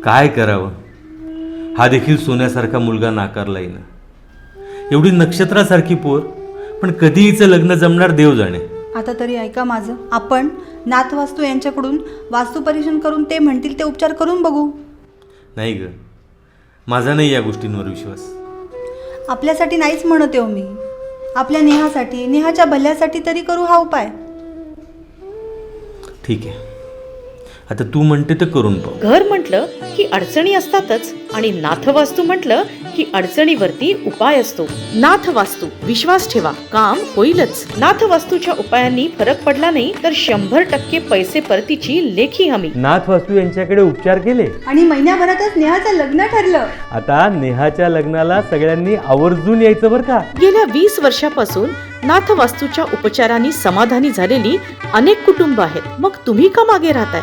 काय करावं, हा देखील सोन्यासारखा मुलगा नाकारला येईना. एवढी नक्षत्रासारखी पोर, पण कधी हिचं लग्न जमणार देव जाणे. आता तरी ऐका माझं, आपण नाथवास्तू यांच्याकडून वास्तुपरीक्षण करून ते म्हणतील ते उपचार करून बघू. नाही ग, माझा नाही या गोष्टींवर विश्वास. आपल्यासाठी नाहीच म्हणत हो मी, आपल्या नेहासाठी, नेहाच्या भल्यासाठी तरी करू हा उपाय. ठीक आहे, आता तू म्हणते तर करून पाहू. घर म्हटलं की अडचणी असतातच आणि नाथवास्तू म्हटलं की अडचणीवरती उपाय असतो. नाथवास्तू, विश्वास ठेवा, काम होईलच. नाथवास्तूच्या उपायांनी फरक पडला नाही तर 100% पैसे परतीची लेखी हमी. नाथवास्तू यांच्याकडे उपचार केले आणि महिन्याभरातच नेहाचं लग्न ठरलं. आता नेहाच्या लग्नाला सगळ्यांनी आवर्जून यायचं बरं का. गेल्या 20 वर्षापासून नाथवास्तूच्या उपचारांनी समाधानी झालेली अनेक कुटुंब आहेत. मग तुम्ही का मागे राहताय?